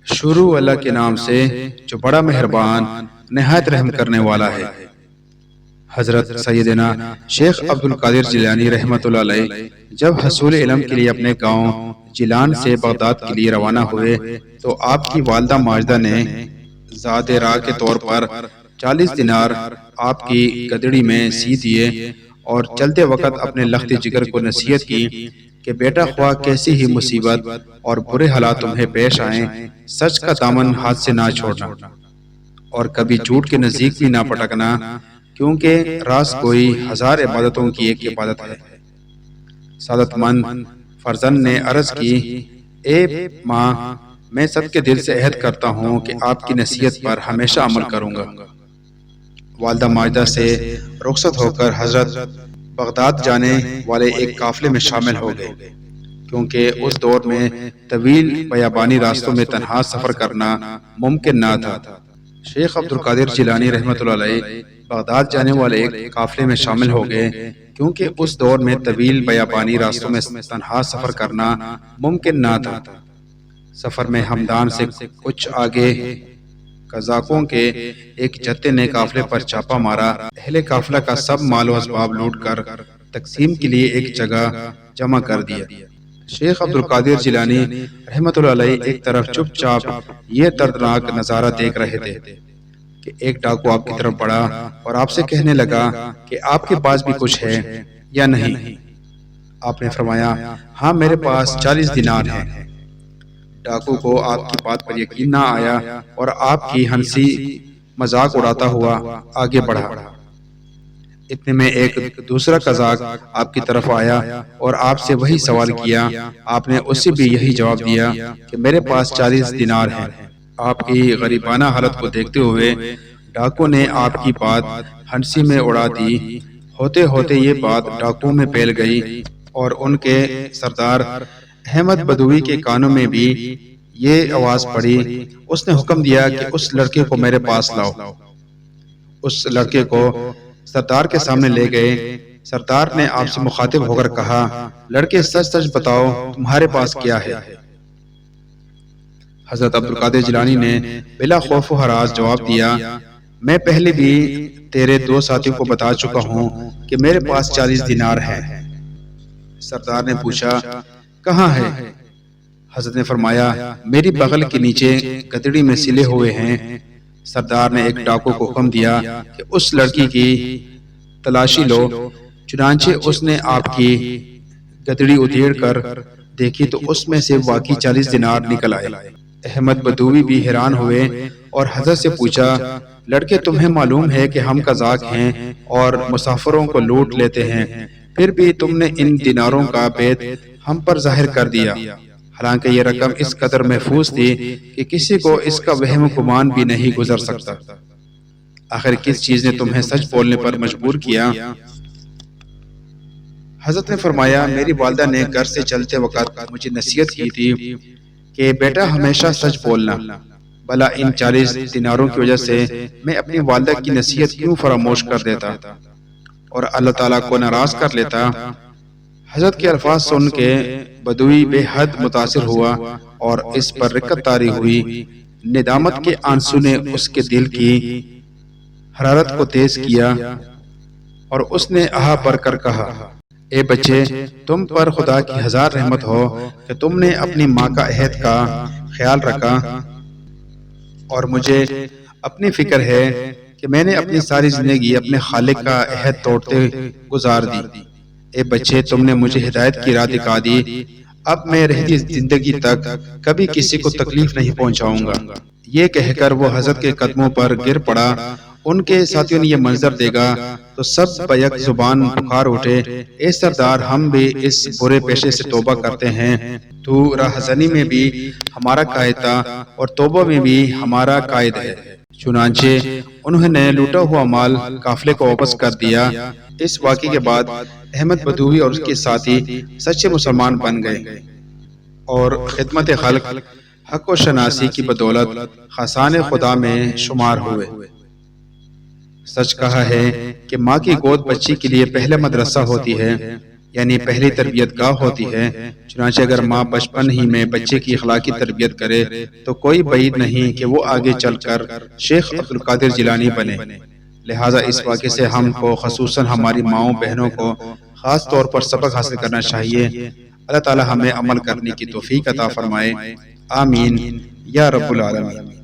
شروع اللہ کے نام سے جو بڑا مہربان نہایت رحم کرنے والا ہے۔ حضرت سیدنا شیخ عبد القادر جیلانی رحمۃ اللہ علیہ جب حصول علم کے لیے اپنے گاؤں جیلان سے بغداد کے لیے روانہ ہوئے تو آپ کی والدہ ماجدہ نے زاد راہ کے طور پر 40 دینار آپ کی گدڑی میں سی دیے اور چلتے وقت اپنے لخت جگر کو نصیحت کی کہ بیٹا خواہ کیسی ہی مصیبت اور برے حالات تمہیں پیش آئیں، سچ کا دامن ہاتھ سے نہ چھوڑنا اور کبھی جھوٹ کے نزدیک بھی نہ پٹکنا، کیونکہ راز گوئی 1000 عبادتوں کی ایک عبادت ہے۔ سعادت مند فرزند نے عرض کی، اے ماں، میں سب کے دل سے عہد کرتا ہوں کہ آپ کی نصیحت پر ہمیشہ عمل کروں گا۔ والدہ ماجدہ سے رخصت ہو کر حضرت بغداد جانے والے ایک قافلے میں شامل ہو گئے، کیونکہ اس دور میں طویل بیابانی راستوں میں تنہا سفر کرنا ممکن نہ تھا۔ شیخ عبد القادر جیلانی رحمۃ اللہ علیہ بغداد جانے والے ایک قافلے میں شامل ہو گئے، کیونکہ اس دور میں طویل بیابانی راستوں میں تنہا سفر کرنا ممکن نہ تھا۔ سفر میں ہمدان سے کچھ آگے قزاقوں کے ایک جتھے نے قافلے پر چھاپا مارا، اہل قافلہ کا سب مال و اسباب لوٹ کر تقسیم کے لیے ایک جگہ جمع کر دیا۔ شیخ عبد القادر جیلانی رحمۃ اللہ علیہ ایک طرف چپ چاپ یہ دردناک نظارہ دیکھ رہے تھے کہ ایک ڈاکو آپ کی طرف بڑھا اور آپ سے کہنے لگا کہ آپ کے پاس بھی کچھ ہے یا نہیں؟ آپ نے فرمایا، ہاں میرے پاس 40 دینار ہیں۔ ڈاکو کو آپ کی بات پر یقین نہ آیا اور آپ کی ہنسی مذاق اڑاتا ہوا آگے بڑھا۔ اتنے میں ایک دوسرا قزاق آپ کی طرف آیا اور آپ سے وہی سوال کیا۔ آپ نے اس سے بھی یہی جواب دیا کہ میرے پاس 40 دینار ہیں۔ آپ کی غریبانہ حالت کو دیکھتے ہوئے ڈاکو نے آپ کی بات ہنسی میں اڑا دی۔ ہوتے ہوتے یہ بات ڈاکو میں پھیل گئی اور ان کے سردار احمد بدوی کے کانوں میں بھی یہ آواز پڑی۔ اس نے حکم دیا کہ اس لڑکے کو میرے پاس لاؤ۔ اس لڑکے کو سردار کے سامنے لے گئے۔ سردار نے آپ سے مخاطب ہو کر کہا، لڑکے سچ سچ بتاؤ تمہارے پاس کیا ہے؟ حضرت عبد القادر جیلانی نے بلا خوف و ہراس جواب دیا، میں پہلے بھی تیرے 2 ساتھیوں کو بتا چکا ہوں کہ میرے پاس 40 دینار ہیں۔ سردار نے پوچھا، کہاں ہے؟ حضرت نے فرمایا، میری بغل کے نیچے گدڑی میں سلے ہوئے ہیں۔ سردار نے ایک ڈاکو کو حکم دیا کہ اس لڑکی کی تلاشی لو۔ چنانچہ اس نے آپ کی گدڑی ادھیڑ کر دیکھی تو اس میں سے واقعی 40 دینار نکل آئے۔ احمد بدوی بھی حیران ہوئے اور حضرت سے پوچھا، لڑکے تمہیں معلوم ہے کہ ہم قزاق ہیں اور مسافروں کو لوٹ لیتے ہیں، پھر بھی تم نے ان دیناروں کا بید ہم پر ظاہر کر دیا، حالانکہ یہ رقم اس قدر محفوظ تھی کہ کسی کو اس کا وہم و گمان بھی نہیں گزر سکتا۔ آخر کس چیز نے تمہیں سچ بولنے پر مجبور کیا؟ حضرت نے فرمایا، میری والدہ نے گھر سے چلتے وقت مجھے نصیحت کی تھی کہ بیٹا ہمیشہ سچ بولنا، بھلا ان 40 دیناروں کی وجہ سے میں اپنی والدہ کی نصیحت کیوں فراموش کر دیتا اور اللہ تعالیٰ کو ناراض کر لیتا؟ حضرت کے الفاظ سن کے بدوی بے حد متاثر ہوا اور اس پر رقت طاری ہوئی۔ ندامت کے آنسو نے اس کے دل کی حرارت کو تیز کیا اور اس نے آہ بھر کر کہا، اے بچے، تم پر خدا کی 1000 رحمت ہو کہ تم نے اپنی ماں کا عہد کا خیال رکھا، اور مجھے اپنی فکر ہے کہ میں نے اپنی ساری زندگی اپنے خالق کا عہد توڑتے گزار دی۔ اے بچے، تم نے مجھے ہدایت کی راہ دکھا دی، اب میں رہتی زندگی تک کبھی کسی کو تکلیف نہیں پہنچاؤں گا۔ یہ کہہ کر وہ حضرت کے قدموں پر گر پڑا۔ ان کے ساتھیوں نے یہ منظر دیکھا تو سب بیک زبان پکار اٹھے، اے سردار، ہم بھی اس برے پیشے سے توبہ کرتے ہیں۔ تو راہزنی میں بھی ہمارا قائد تھا اور توبہ میں بھی ہمارا قائد ہے۔ چنانچہ انہوں نے لوٹا ہوا مال قافلے کو واپس کر دیا۔ اس واقعے کے بعد احمد بدوی اور اس کے ساتھی سچے مسلمان بن گئے اور خدمت خلق، حق و شناسی کی بدولت خاصان خدا میں شمار ہوئے۔ سچ کہا ہے کہ ماں کی گود بچی کے لیے پہلا مدرسہ ہوتی ہے۔ یعنی پہلی تربیت گاہ ہوتی ہے۔ چنانچہ اگر ماں بچپن ہی میں بچے کی اخلاقی تربیت کرے تو کوئی بعید نہیں کہ وہ آگے چل کر شیخ عبد القادر جیلانی بنے۔ لہٰذا اس واقعے سے ہم کو خصوصاً ہماری ماؤں بہنوں کو خاص طور پر سبق حاصل کرنا چاہیے۔ اللہ تعالی ہمیں عمل کرنے کی توفیق عطا فرمائے، آمین یا رب العالمین۔